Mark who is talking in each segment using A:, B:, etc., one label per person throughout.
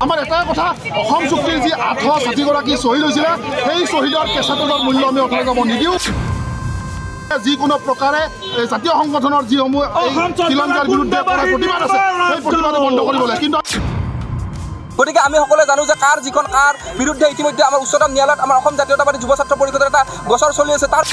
A: আমাৰ এটাই কথা অসম চুক্তিৰ যি 860 গৰাকী শ্বহীদ হৈছিলে সেই শ্বহীদৰ কেঁচাটোৰ মূল্য আমি অথলে যাব নিদিওঁ যিকোনো প্ৰকাৰে জাতীয় সংগঠনৰ যিসমূহ খিলঞ্জীয়াৰ বিৰুদ্ধে প্ৰতিবাদ আছে সেই প্ৰতিবাদ বন্ধ কৰিব লাগে কিন্তু
B: গতিকে আমি সকলোৱে জানো যে কাৰ যিখন কাৰ বিৰুদ্ধে ইতিমধ্যে আমাৰ উচ্চতম ন্যায়ালয়ত আমাৰ অসম জাতীয়তাবাদী যুৱ ছাত্ৰ পৰিষদৰ এটা গোচৰ চলি আছে তাৰ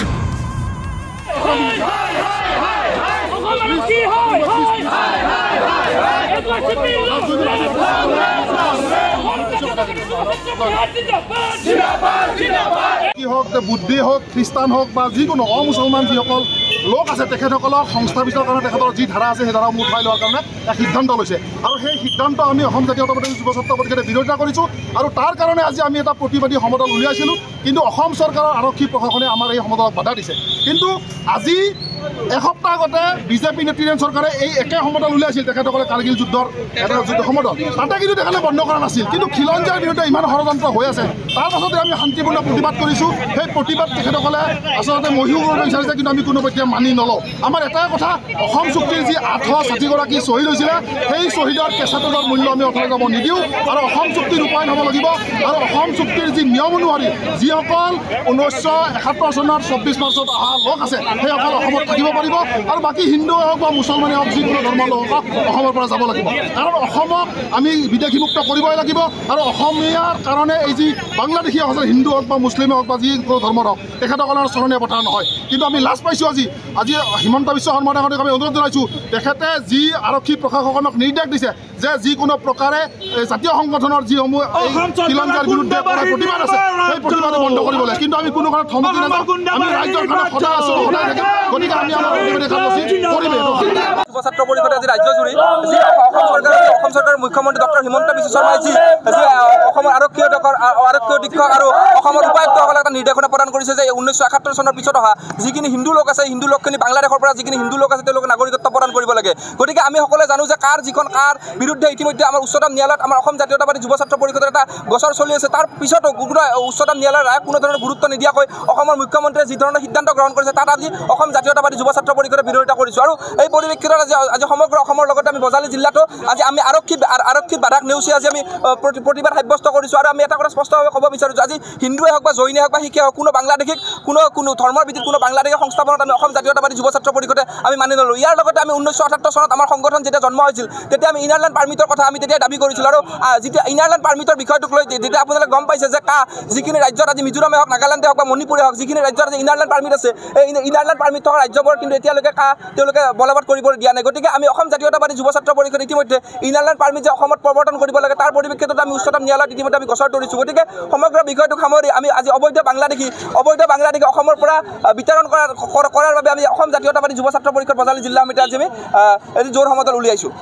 B: কি হোক বুদ্ধি হোক খ্ৰীষ্টান হোক বা যিকোনো অমুছলমান যিসকল লোক আছে তেখেতসকলক সংস্থাপিতৰ কাৰণে তেখেতৰ যি ধাৰা আছে সেই ধাৰাসমূহ উঠাই লোৱাৰ কাৰণে এক সিদ্ধান্ত লৈছে আৰু সেই সিদ্ধান্ত আমি অসম জাতীয়তাবাদী যুৱ ছাত্ৰ পৰিষদে বিৰোধিতা কৰিছোঁ আৰু তাৰ কাৰণে আজি আমি এটা প্ৰতিবাদী সমদল উলিয়াইছিলোঁ কিন্তু অসম চৰকাৰৰ আৰক্ষী প্ৰশাসনে আমাৰ এই সমদলক বাধা দিছে কিন্তু আজি এসপ্তাহ আগতে বিজেপি নেতৃত্বাধীন চৰকাৰে এই একে সমদল উলিয়াইছিল তেখেতসকলে কাৰ্গিল যুদ্ধৰ এটা যুদ্ধ সমদল তাতে কিন্তু তেখেতে বন্ধ কৰা নাছিল কিন্তু খিলঞ্জীয়াৰ বিৰুদ্ধে ইমান ষড়যন্ত্ৰ হৈ আছে তাৰ পাছতে আমি শান্তিপূৰ্ণ প্ৰতিবাদ কৰিছোঁ সেই প্ৰতিবাদ তেখেতসকলে আচলতে মহিও কৰিব বিচাৰিছে কিন্তু আমি কোনোপধ্যে মানি নলওঁ আমাৰ এটাই কথা অসম চুক্তিৰ যি 860 গৰাকী শ্বহীদ হৈছিলে সেই শ্বহীদৰ কেঁচাটোৰ মূল্য আমি অথলে যাব নিদিওঁ আৰু অসম চুক্তি ৰূপায়ণ হ'ব লাগিব আৰু অসম চুক্তিৰ যি নিয়ম অনুসৰি যিসকল 1971 চনৰ 24 মাৰ্চত অহা লোক আছে সেইসকল অসমত থাকিব পাৰিব আৰু বাকী হিন্দুৱে হওক বা মুছলমানে হওক যিকোনো ধৰ্মৰ লোক অসমৰ পৰা যাব লাগিব কাৰণ অসমক আমি বিদেশীমুক্ত কৰিবই লাগিব আৰু অসমীয়াৰ কাৰণে এই যি বাংলাদেশী আছে হিন্দু হওক বা মুছলিমে হওক বা যিকোনো ধৰ্মৰ হওক তেখেতসকলৰ চৰণীয়া পথাৰ নহয় কিন্তু আমি লাজ পাইছোঁ আজি হিমন্ত বিশ্ব শৰ্মা ডাঙৰীয়াক আমি অনুৰোধ জনাইছোঁ তেখেতে যি আৰক্ষী প্ৰশাসনক নিৰ্দেশ দিছে যে যিকোনো প্ৰকাৰে জাতীয় সংগঠনৰ যিসমূহ খিলঞ্জীয়াৰ বিৰুদ্ধে প্ৰতিবাদ আছে সেই প্ৰতিবাদ বন্ধ কৰিব লাগে কিন্তু আমি কোনো কাৰণত থমকি নাযাওঁ আমি ৰাজ্যৰ কাৰণে সদায় আছোঁ সদায় থাকিম গতিকে আমি আমাৰ প্ৰতিবাদী কাৰ্যসূচী কৰিমেই যুৱ ছাত্ৰ পৰিষদে আজি ৰাজ্যজুৰি যি অসম চৰকাৰৰ মুখ্যমন্ত্ৰী ডক্টৰ হিমন্ত বিশ্ব শৰ্মাই যি অসমৰ আৰক্ষী অধীক্ষক আৰু অসমৰ উপায়ুক্তসকলক এটা নিৰ্দেশনা প্ৰদান কৰিছে যে 1971 চনৰ পিছত অহা যিখিনি হিন্দু লোক আছে হিন্দু লোকখিনি বাংলাদেশৰ পৰা যিখিনি হিন্দু লোক আছে তেওঁলোকে নাগৰিকত্ব প্ৰদান কৰিব লাগে গতিকে আমি সকলোৱে জানো যে কাৰ যিখন কাৰ বিৰুদ্ধে ইতিমধ্যে আমাৰ উচ্চতম ন্যায়ালয়ত আমাৰ অসম জাতীয়তাবাদী যুৱ ছাত্ৰ পৰিষদৰ এটা গোচৰ চলি আছে তাৰ পিছতো উচ্চতম ন্যায়ালয়ৰ ৰায় কোনো ধৰণৰ গুৰুত্ব নিদিয়াকৈ অসমৰ মুখ্যমন্ত্ৰীয়ে যি ধৰণৰ সিদ্ধান্ত গ্ৰহণ কৰিছে তাত আজি অসম জাতীয়তাবাদী যুৱ ছাত্ৰ পৰিষদে বিৰোধিতা কৰিছোঁ আৰু এই পৰিপ্ৰেক্ষিতত আজি সমগ্ৰ অসমৰ লগতে আমি বজালী জিলাতো আজি আমি আৰক্ষী বাধাক নেওচি আজি আমি প্ৰতিবাদ সাব্যস্ত কৰিছোঁ আৰু আমি এটা কথা স্পষ্টভাৱে ক'ব বিচাৰিছোঁ আজি হিন্দুৱে হওক বা জৈনে হওক বা শিখে হওক কোনো বাংলাদেশীক কোনো ধৰ্মৰ ভিত্তিত কোনো বাংলাদেশী সংস্থাপনত আমি অসম জাতীয়তাবাদী যুৱ ছাত্ৰ পৰিষদে আমি মানি নলোঁ ইয়াৰ লগতে আমি 1978 চনত আমাৰ সংগঠন যেতিয়া জন্ম হৈছিল তেতিয়া আমি ইনাৰলেণ্ড পাৰ্মিটৰ কথা আমি তেতিয়া দাবী কৰিছিলোঁ আৰু যেতিয়া ইনাৰলেণ্ড পাৰ্মিটৰ বিষয়টোক লৈ যেতিয়া আপোনালোকে গম পাইছে যে যিখিনি ৰাজ্যত আজি মিজোৰামে হওক নাগালেণ্ডে হওক বা মণিপুৰে হওক যিখিনি ৰাজ্যত আজি ইনাৰলেণ্ড পাৰ্মিট আছে এই ইনাৰলেণ্ড পাৰ্মিট থকা ৰাজ্যবোৰ কিন্তু এতিয়ালৈকে তেওঁলোকে বলবৎ কৰিব দিয়া নাই গতিকে আমি অসম জাতীয়তাবাদী যুৱ ছাত্ৰ পৰিষদ ইতিমধ্যে ইনাৰলেণ্ড পাৰ্মিট যে অসমত প্ৰৱৰ্তন কৰিব লাগে তাৰ পৰিপ্ৰেক্ষিতত আমি উচ্চতম ন্যায়ালয়ত ইতিমধ্যে আমি গোচৰ তৰিছোঁ গতিকে সমগ্ৰ বিষয়টোক সামৰি আমি আজি অবৈধ বাংলাদেশী অসমৰ পৰা বিতৰণ কৰাৰ বাবে আমি অসম জাতীয়তাবাদী যুৱ ছাত্ৰ পৰিষদ বজালী জিলা সমিতি আজি আমি জোৰ সমদল উলিয়াইছোঁ।